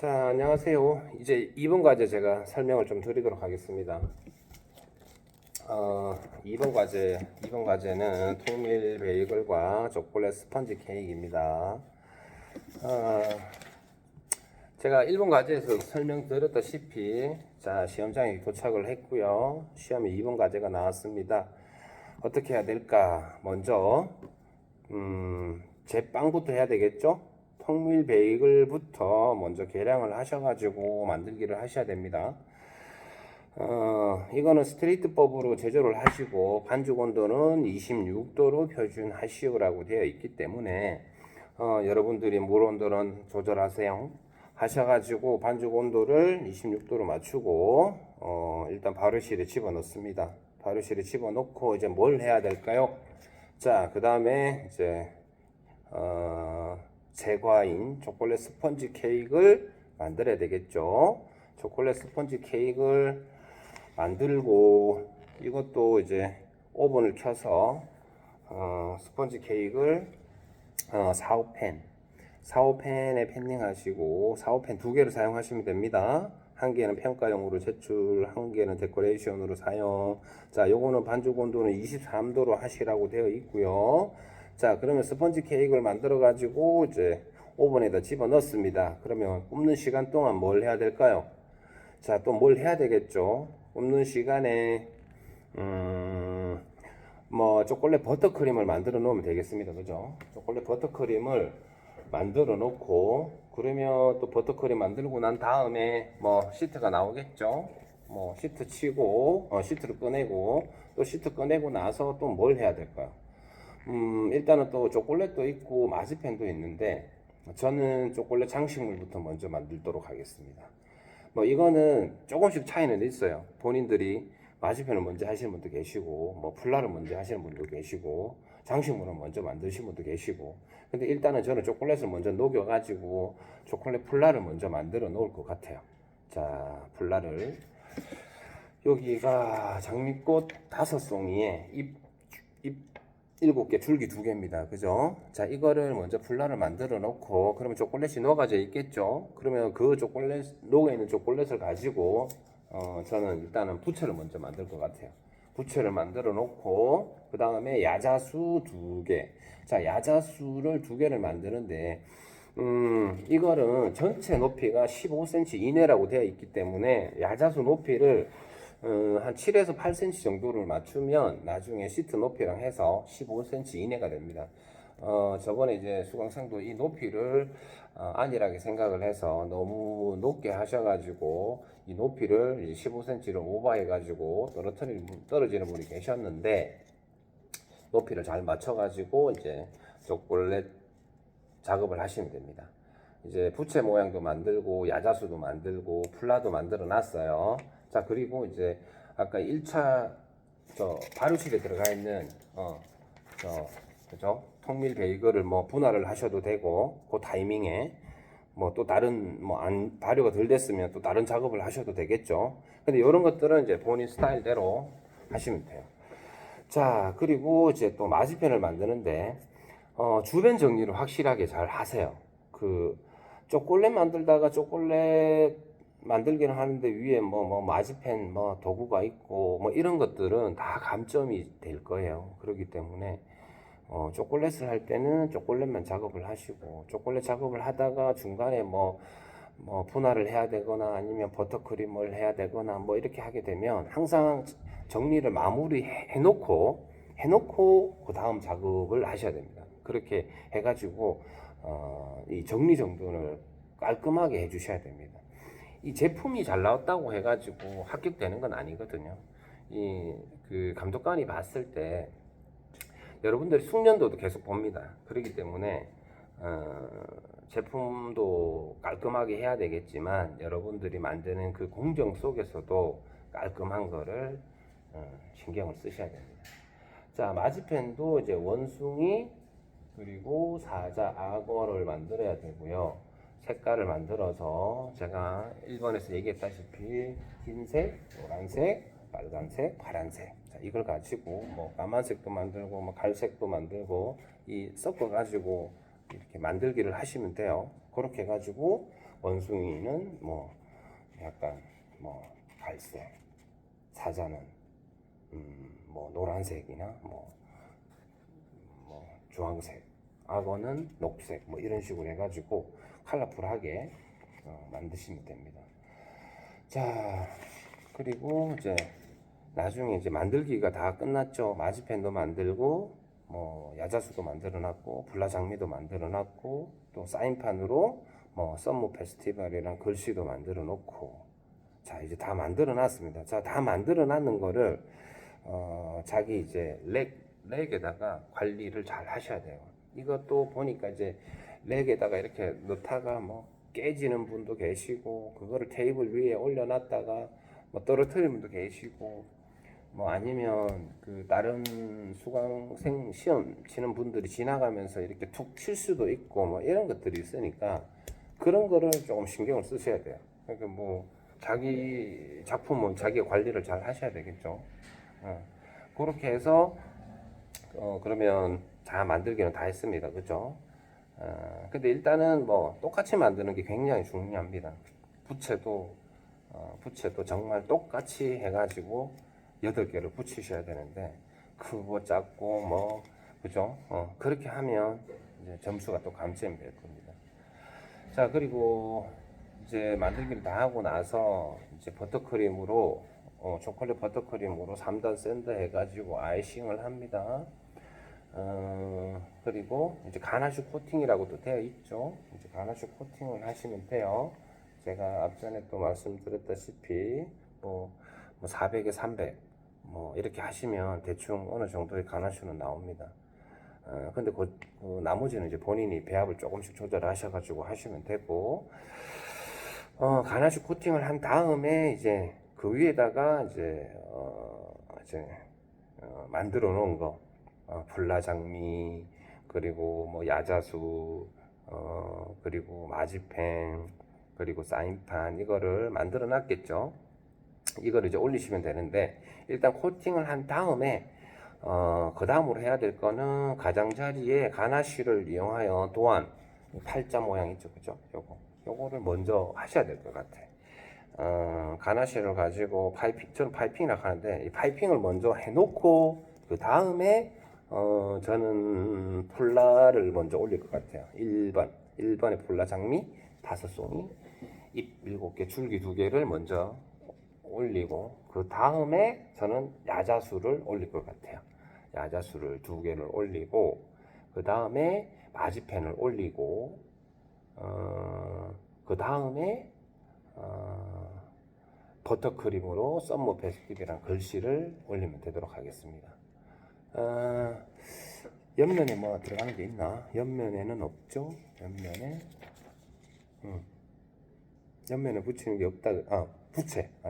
자, 안녕하세요. 이제 2번 과제 제가 설명을 좀 드리도록 하겠습니다. 2번 과제는 통밀 베이글과 초콜릿 스펀지 케이크입니다. 제가 1번 과제에서 설명드렸다시피, 자, 시험장에 도착을 했고요. 시험에 2번 과제가 나왔습니다. 어떻게 해야 될까? 먼저, 제빵부터 해야 되겠죠? 통밀 베이글부터 먼저 계량을 하셔가지고 만들기를 하셔야 됩니다. 이거는 스트레이트법으로 제조를 하시고 반죽 온도는 26도로 표준하시오라고 되어 있기 때문에 여러분들이 물 온도는 조절하세요. 하셔가지고 반죽 온도를 26도로 맞추고 일단 발효실에 집어넣습니다. 발효실에 집어넣고 이제 뭘 해야 될까요? 자, 그 다음에 이제 제과인 초콜릿 스펀지 케이크를 만들어야 되겠죠. 초콜릿 스펀지 케이크를 만들고 이것도 이제 오븐을 켜서 스펀지 케이크를 4호팬에 팬닝 하시고 4호팬 두 개를 사용하시면 됩니다. 한 개는 평가용으로 제출, 한 개는 데코레이션으로 사용. 자, 요거는 반죽 온도는 23도로 하시라고 되어 있고요. 자, 그러면 스펀지 케이크를 만들어 가지고 이제 오븐에다 집어 넣습니다. 그러면 굽는 시간 동안 뭘 해야 될까요? 자, 또 뭘 해야 되겠죠? 굽는 시간에 뭐 초콜릿 버터크림을 만들어 놓으면 되겠습니다. 그죠? 초콜릿 버터크림을 만들어 놓고 그러면 또 버터크림 만들고 난 다음에 뭐 시트가 나오겠죠? 뭐 시트 치고 시트를 꺼내고 또 시트 꺼내고 나서 또 뭘 해야 될까요? 일단은 또 초콜릿도 있고 마지펜도 있는데 저는 초콜릿 장식물부터 먼저 만들도록 하겠습니다. 뭐 이거는 조금씩 차이는 있어요. 본인들이 마지펜을 먼저 하시는 분도 계시고 뭐 풀라를 먼저 하시는 분도 계시고 장식물을 먼저 만드시는 분도 계시고 근데 일단은 저는 초콜릿을 먼저 녹여 가지고 초콜릿 풀라를 먼저 만들어 놓을 것 같아요. 자, 풀라를 여기가 장미꽃 5송이에 잎 7개, 줄기 2개입니다. 그죠? 자, 이거를 먼저 풀라를 만들어 놓고, 그러면 초콜릿이 녹아져 있겠죠? 그러면 그 초콜릿, 녹아있는 초콜릿을 가지고, 저는 일단은 부채를 먼저 만들 것 같아요. 부채를 만들어 놓고, 그 다음에 야자수 2개. 자, 야자수를 2개를 만드는데, 이거는 전체 높이가 15cm 이내라고 되어 있기 때문에, 야자수 높이를 한 7에서 8cm 정도를 맞추면 나중에 시트 높이랑 해서 15cm 이내가 됩니다. 저번에 이제 수강생도 이 높이를 안일하게 생각을 해서 너무 높게 하셔가지고 이 높이를 15cm를 오버해가지고 떨어지는 분이 계셨는데 높이를 잘 맞춰가지고 이제 초콜릿 작업을 하시면 됩니다. 이제 부채 모양도 만들고 야자수도 만들고 플라도 만들어 놨어요. 자, 그리고 이제 아까 1차 발효실에 들어가 있는 그죠? 통밀 베이글을 뭐 분할을 하셔도 되고 그 타이밍에 뭐 또 다른 뭐 안 발효가 덜 됐으면 또 다른 작업을 하셔도 되겠죠. 근데 이런 것들은 이제 본인 스타일대로 하시면 돼요. 자, 그리고 이제 또 마지펜을 만드는데 주변 정리를 확실하게 잘 하세요. 그 초콜릿 만들다가 초콜릿 만들기는 하는데 위에 뭐 마지펜 뭐 도구가 있고 뭐 이런 것들은 다 감점이 될 거예요. 그렇기 때문에 초콜릿을 할 때는 초콜릿만 작업을 하시고 초콜릿 작업을 하다가 중간에 뭐 분할을 해야 되거나 아니면 버터크림을 해야 되거나 뭐 이렇게 하게 되면 항상 정리를 마무리 해놓고 그 다음 작업을 하셔야 됩니다. 그렇게 해가지고 이 정리 정돈을 깔끔하게 해주셔야 됩니다. 이 제품이 잘 나왔다고 해가지고 합격되는 건 아니거든요. 이 그 감독관이 봤을 때 여러분들이 숙련도도 계속 봅니다. 그렇기 때문에 제품도 깔끔하게 해야 되겠지만 여러분들이 만드는 그 공정 속에서도 깔끔한 거를 신경을 쓰셔야 됩니다. 자, 마지펜도 이제 원숭이 그리고 사자, 악어를 만들어야 되고요. 색깔을 만들어서 제가 1번에서 얘기했다시피 흰색, 노란색, 빨간색, 파란색. 자, 이걸 가지고 뭐 까만색도 만들고 뭐 갈색도 만들고 이 섞어 가지고 이렇게 만들기를 하시면 돼요. 그렇게 해 가지고 원숭이는 뭐 약간 뭐 갈색, 사자는 뭐 노란색이나 뭐 주황색, 악어는 녹색, 뭐 이런 식으로 해가지고 컬러풀하게 만드시면 됩니다. 자, 그리고 이제 나중에 이제 만들기가 다 끝났죠. 마지펜도 만들고 뭐 야자수도 만들어놨고 불나장미도 만들어놨고 또 사인판으로 뭐 썸머 페스티벌이랑 글씨도 만들어 놓고, 자 이제 다 만들어 놨습니다. 자, 다 만들어 놨는 거를 자기 이제 렉에다가 관리를 잘 하셔야 돼요. 이것도 보니까 이제 렉에다가 이렇게 넣다가 뭐 깨지는 분도 계시고, 그거를 테이블 위에 올려놨다가 뭐 떨어뜨리는 분도 계시고, 뭐 아니면 그 다른 수강생 시험 치는 분들이 지나가면서 이렇게 툭 칠 수도 있고 뭐 이런 것들이 있으니까 그런 거를 조금 신경을 쓰셔야 돼요. 그러니까 뭐 자기 작품은 자기가 관리를 잘 하셔야 되겠죠. 그렇게 해서 그러면 다 만들기는 다 했습니다. 그죠? 근데 일단은 뭐 똑같이 만드는 게 굉장히 중요합니다. 부채도 정말 똑같이 해가지고 8개를 붙이셔야 되는데, 크고 작고 뭐 그죠? 그렇게 하면 이제 점수가 또 감점이 될 겁니다. 자, 그리고 이제 만들기를 다 하고 나서 이제 버터크림으로 초콜릿 버터크림으로 3단 샌드 해가지고 아이싱을 합니다. 그리고 이제 가나슈 코팅이라고 또 되어 있죠. 이제 가나슈 코팅을 하시면 돼요. 제가 앞전에 또 말씀드렸다시피 뭐 400에 300 뭐 이렇게 하시면 대충 어느 정도의 가나슈는 나옵니다. 근데 그 나머지는 이제 본인이 배합을 조금씩 조절하셔가지고 하시면 되고, 가나슈 코팅을 한 다음에 이제 그 위에다가 이제 만들어 놓은 거, 불나장미, 그리고 뭐 야자수, 그리고 마지펜, 그리고 사인판, 이거를 만들어 놨겠죠. 이거를 이제 올리시면 되는데, 일단 코팅을 한 다음에 그 다음으로 해야 될 거는 가장자리에 가나쉬를 이용하여 도안 팔자 모양 있죠, 그죠? 요거를 먼저 하셔야 될 것 같아. 가나쉬를 가지고 저는 파이핑이라고 하는데, 이 파이핑을 먼저 해놓고 그 다음에 저는 폴라를 먼저 올릴 것 같아요. 1번에 폴라 장미 5송이, 잎 7개, 줄기 2개를 먼저 올리고, 그 다음에 저는 야자수를 올릴 것 같아요. 야자수를 2개를 올리고, 그 다음에 마지펜을 올리고, 그 다음에 버터크림으로 썸머 페스티벌이란 글씨를 올리면 되도록 하겠습니다. 옆면에 뭐 들어가는 게 있나? 옆면에는 없죠. 옆면에 붙이는 게 없다.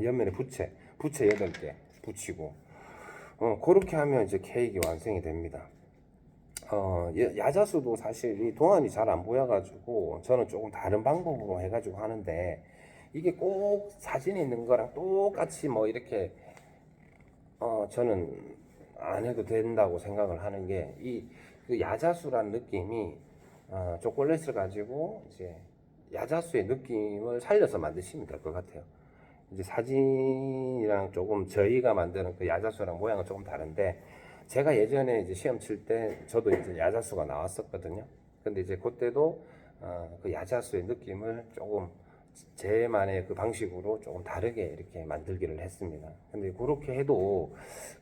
옆면에 부채 8개 붙이고, 그렇게 하면 이제 케이크 완성이 됩니다. 야자수도 사실 이 도안이 잘 안 보여가지고 저는 조금 다른 방법으로 해가지고 하는데, 이게 꼭 사진에 있는 거랑 똑같이 뭐 이렇게 저는 안 해도 된다고 생각을 하는 게, 그 야자수란 느낌이 초콜릿을 가지고 이제 야자수의 느낌을 살려서 만드시면 될 것 같아요. 이제 사진이랑 조금 저희가 만드는 그 야자수랑 모양은 조금 다른데, 제가 예전에 이제 시험 칠 때 저도 이제 야자수가 나왔었거든요. 근데 이제 그때도 그 야자수의 느낌을 조금 제만의 그 방식으로 조금 다르게 이렇게 만들기를 했습니다. 근데 그렇게 해도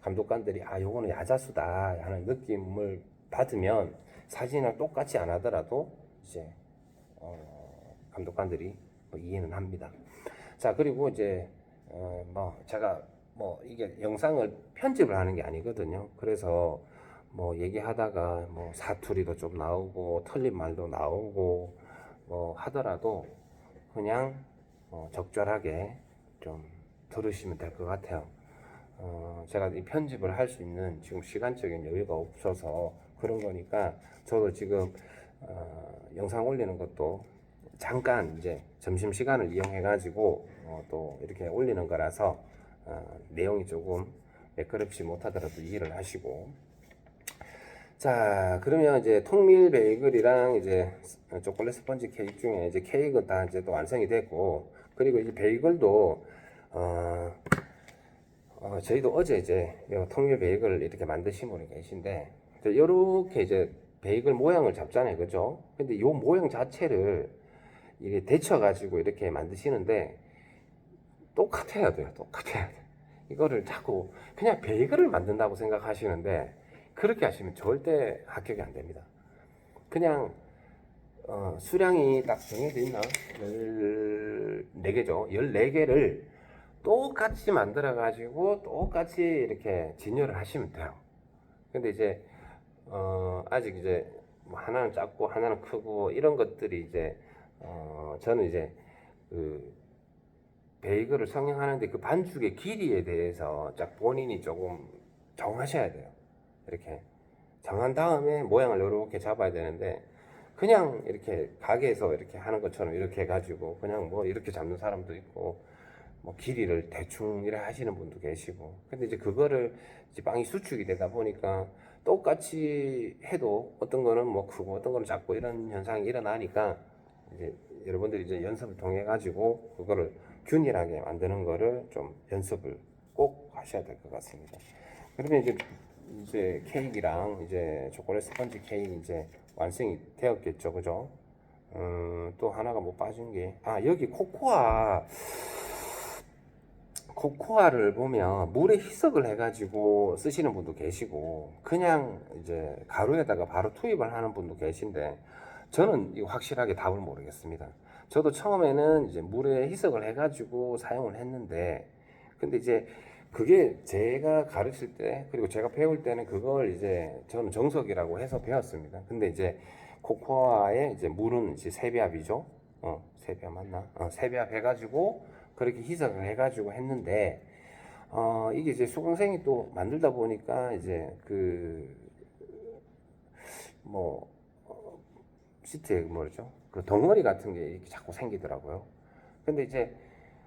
감독관들이 요거는 야자수다 하는 느낌을 받으면 사진이랑 똑같이 안 하더라도 이제 감독관들이 뭐 이해는 합니다. 자, 그리고 이제 뭐 제가 뭐 이게 영상을 편집을 하는 게 아니거든요. 그래서 뭐 얘기하다가 뭐 사투리도 좀 나오고 틀린 말도 나오고 뭐 하더라도 그냥 적절하게 좀 들으시면 될 것 같아요. 제가 이 편집을 할 수 있는 지금 시간적인 여유가 없어서 그런 거니까, 저도 지금 영상 올리는 것도 잠깐 이제 점심시간을 이용해가지고 또 이렇게 올리는 거라서 내용이 조금 매끄럽지 못하더라도 이해를 하시고, 자, 그러면 이제 통밀 베이글이랑 이제 초콜릿 스펀지 케이크 중에 이제 케이크는 다 이제 또 완성이 됐고, 그리고 이제 베이글도 어, 저희도 어제 이제 요 통밀 베이글을 이렇게 만드신 분이 계신데, 이렇게 이제 베이글 모양을 잡잖아요, 그죠? 근데 요 모양 자체를 이게 데쳐 가지고 이렇게 만드시는데 똑같아야 돼요, 똑같아야 돼. 이거를 자꾸 그냥 베이글을 만든다고 생각하시는데 그렇게 하시면 절대 합격이 안 됩니다. 그냥 수량이 딱 정해져 있나? 14개죠. 14개를 똑같이 만들어 가지고 똑같이 이렇게 진열을 하시면 돼요. 근데 이제 아직 이제 뭐 하나는 작고 하나는 크고 이런 것들이 이제 저는 이제 그 베이글을 성형하는데 그 반죽의 길이에 대해서 딱 본인이 조금 정하셔야 돼요. 이렇게 정한 다음에 모양을 이렇게 잡아야 되는데 그냥 이렇게 가게에서 이렇게 하는 것처럼 이렇게 해가지고 그냥 뭐 이렇게 잡는 사람도 있고 뭐 길이를 대충 이렇게 하시는 분도 계시고 근데 이제 그거를 이제 빵이 수축이 되다 보니까 똑같이 해도 어떤 거는 뭐 크고 어떤 거는 작고 이런 현상이 일어나니까 이제 여러분들이 이제 연습을 통해 가지고 그거를 균일하게 만드는 거를 좀 연습을 꼭 하셔야 될 것 같습니다. 그러면 이제 케이크랑 이제 초콜릿 스펀지 케이크 이제 완성이 되었겠죠, 그죠? 또 하나가 뭐 빠진 게, 여기 코코아를 보면 물에 희석을 해가지고 쓰시는 분도 계시고, 그냥 이제 가루에다가 바로 투입을 하는 분도 계신데, 저는 이거 확실하게 답을 모르겠습니다. 저도 처음에는 이제 물에 희석을 해가지고 사용을 했는데, 근데 이제 그게 제가 가르칠 때, 그리고 제가 배울 때는 그걸 이제 저는 정석이라고 해서 배웠습니다. 근데 이제 코코아에 이제 물은 이제 세배합이죠. 세배합 맞나? 세배합 해가지고 그렇게 희석을 해가지고 했는데, 이게 이제 수강생이 또 만들다 보니까 이제 뭐, 시트에 뭐죠? 그 덩어리 같은 게 이렇게 자꾸 생기더라고요. 근데 이제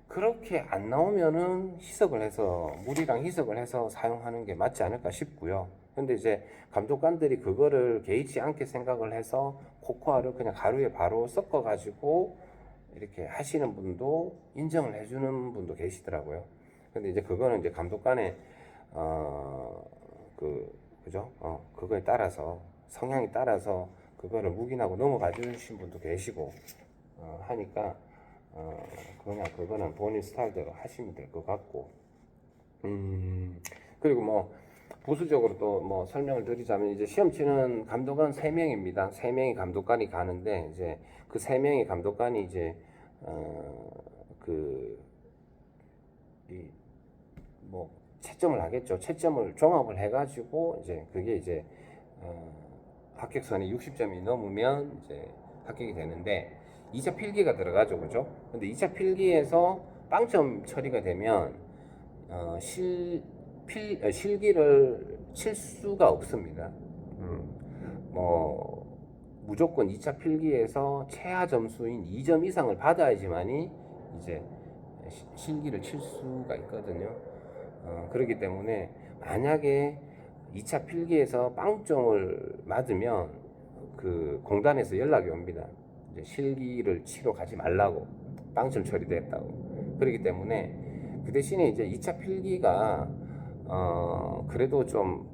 그렇게 안 나오면은 희석을 해서 물이랑 희석을 해서 사용하는 게 맞지 않을까 싶고요. 근데 이제 감독관들이 그거를 개의치 않게 생각을 해서 코코아를 그냥 가루에 바로 섞어 가지고 이렇게 하시는 분도 인정을 해주는 분도 계시더라고요. 근데 이제 그거는 이제 감독관의 어, 그죠? 그거에 따라서 성향에 따라서 그거를 묵인하고 넘어가 주신 분도 계시고 하니까 그냥 그거는 본인 스타일대로 하시면 될 것 같고 그리고 뭐 부수적으로 또 뭐 설명을 드리자면 이제 시험 치는 감독은 3명입니다. 3명의 감독관이 가는데 이제 그 3명의 감독관이 이제 그 이 뭐 채점을 하겠죠. 채점을 종합을 해가지고 이제 그게 이제 합격선이 60점이 넘으면 이제 합격이 되는데 2차 필기가 들어가죠, 그죠? 근데 2차 필기에서 빵점 처리가 되면 실기를 칠 수가 없습니다. 뭐 무조건 2차 필기에서 최하 점수인 2점 이상을 받아야지만이 이제 실기를 칠 수가 있거든요. 그렇기 때문에 만약에 2차 필기에서 빵점을 맞으면 그 공단에서 연락이 옵니다. 이제 실기를 치러 가지 말라고 빵점 처리됐다고. 그렇기 때문에 그 대신에 이제 2차 필기가 그래도 좀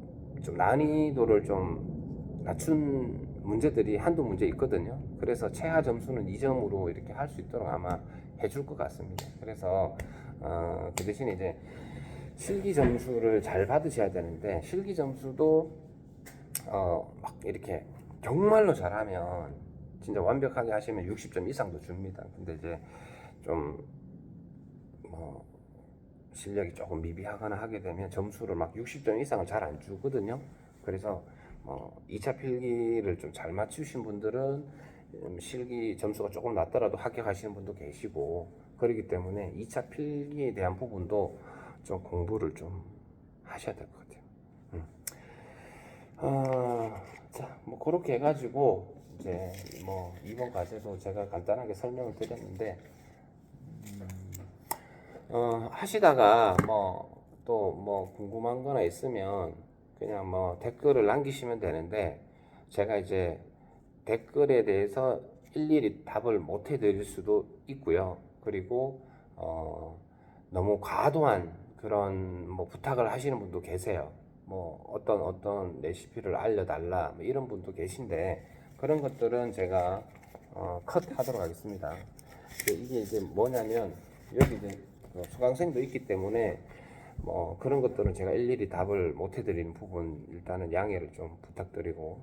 난이도를 좀 낮춘 문제들이 한두 문제 있거든요. 그래서 최하 점수는 2점으로 이렇게 할 수 있도록 아마 해줄 것 같습니다. 그래서 그 대신에 이제 실기 점수를 잘 받으셔야 되는데 실기 점수도 막 이렇게 정말로 잘하면 진짜 완벽하게 하시면 60점 이상도 줍니다. 근데 이제 좀 뭐 실력이 조금 미비하거나 하게 되면 점수를 막 60점 이상을 잘 안 주거든요. 그래서 2차 필기를 좀 잘 맞추신 분들은 실기 점수가 조금 낮더라도 합격하시는 분도 계시고 그렇기 때문에 2차 필기에 대한 부분도 좀 공부를 좀 하셔야 될 것 같아요. 자, 뭐 그렇게 해가지고 이제 뭐 이번 과제도 제가 간단하게 설명을 드렸는데 하시다가 뭐 또 뭐 궁금한 거나 있으면 그냥 뭐 댓글을 남기시면 되는데 제가 이제 댓글에 대해서 일일이 답을 못 해드릴 수도 있고요. 그리고 너무 과도한 그런 뭐 부탁을 하시는 분도 계세요. 뭐 어떤 레시피를 알려달라 뭐 이런 분도 계신데 그런 것들은 제가 컷하도록 하겠습니다. 이게 이제 뭐냐면 여기 이제 수강생도 있기 때문에 뭐 그런 것들은 제가 일일이 답을 못 해드리는 부분 일단은 양해를 좀 부탁드리고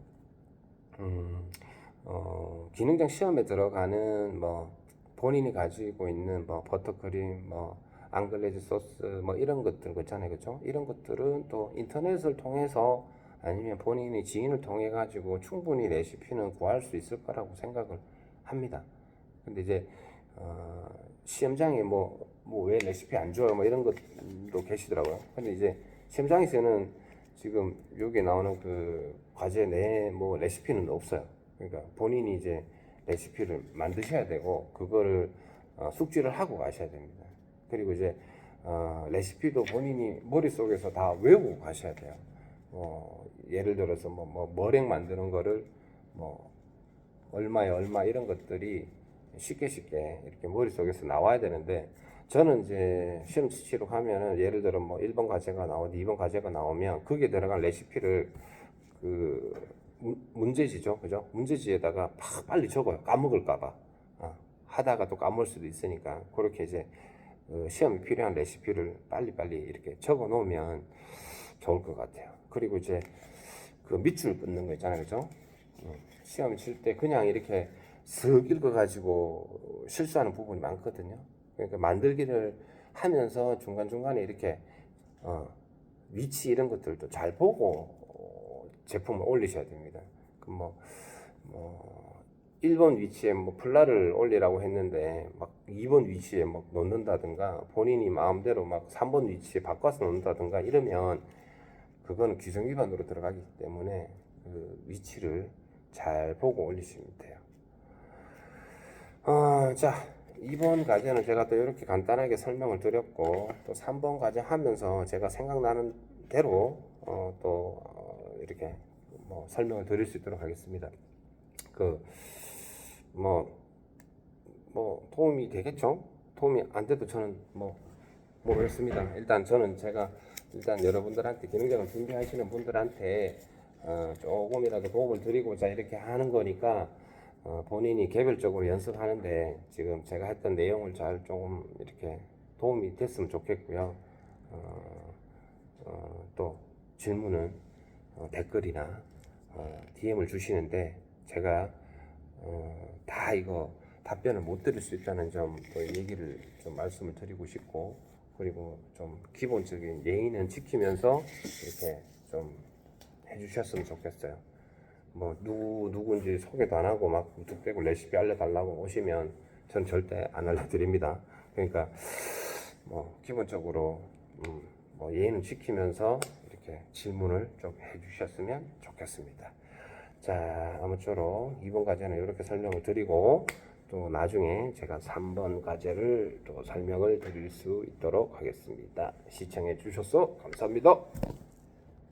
기능장 시험에 들어가는 뭐 본인이 가지고 있는 뭐 버터크림 뭐 앙글레즈 소스 뭐 이런 것들 있잖아요, 그죠? 이런 것들은 또 인터넷을 통해서 아니면 본인이 지인을 통해 가지고 충분히 레시피는 구할 수 있을 거라고 생각을 합니다. 근데 이제 시험장에 뭐 왜 레시피 안 줘요? 뭐 이런 것도 계시더라고요. 근데 이제 시험장에서는 지금 여기 나오는 그 과제 내 뭐 레시피는 없어요. 그러니까 본인이 이제 레시피를 만드셔야 되고 그거를 숙지를 하고 가셔야 됩니다. 그리고 이제 레시피도 본인이 머릿속에서 다 외우고 가셔야 돼요. 예를 들어서 뭐 머랭 만드는 거를 뭐 얼마에 얼마 이런 것들이 쉽게 이렇게 머릿속에서 나와야 되는데 저는 이제 시험 치러 가면은 예를 들어 뭐 1번 과제가 나오고 2번 과제가 나오면 거기에 들어간 레시피를 그 문제지죠, 그죠? 문제지에다가 팍 빨리 적어요. 까먹을까봐. 하다가 또 까먹을 수도 있으니까 그렇게 이제 시험에 필요한 레시피를 빨리 이렇게 적어 놓으면 좋을 것 같아요. 그리고 이제 그 밑줄 끊는 거 있잖아요, 그죠? 시험 칠 때 그냥 이렇게 쓱 읽어가지고 실수하는 부분이 많거든요. 그러니까 만들기를 하면서 중간중간에 이렇게 위치 이런 것들도 잘 보고 제품을 올리셔야 됩니다. 뭐 1번 위치에 뭐 플라를 올리라고 했는데 막 2번 위치에 막 놓는다든가 본인이 마음대로 막 3번 위치에 바꿔서 놓는다든가 이러면 그거는 규정 위반으로 들어가기 때문에 그 위치를 잘 보고 올리시면 돼요. 자, 2번 과제는 제가 또 이렇게 간단하게 설명을 드렸고 또 3번 과제 하면서 제가 생각나는 대로 이렇게 뭐 설명을 드릴 수 있도록 하겠습니다. 뭐 도움이 되겠죠? 도움이 안 돼도 저는 모르겠습니다. 일단 저는 제가 여러분들한테 기능장을 준비하시는 분들한테 조금이라도 도움을 드리고자 이렇게 하는 거니까 본인이 개별적으로 연습하는데 지금 제가 했던 내용을 잘 조금 이렇게 도움이 됐으면 좋겠고요. 또 질문은 댓글이나 DM을 주시는데 제가 다 이거 답변을 못 드릴 수 있다는 점 또 얘기를 좀 말씀을 드리고 싶고 그리고 좀 기본적인 예의는 지키면서 이렇게 좀 해주셨으면 좋겠어요. 뭐 누군지 소개도 안 하고 막 무턱대고 레시피 알려달라고 오시면 전 절대 안 알려드립니다. 그러니까 뭐 기본적으로 뭐 예의는 지키면서 이렇게 질문을 좀 해주셨으면 좋겠습니다. 자, 아무쪼록 2번 과제는 이렇게 설명을 드리고 또 나중에 제가 3번 과제를 또 설명을 드릴 수 있도록 하겠습니다. 시청해 주셔서 감사합니다.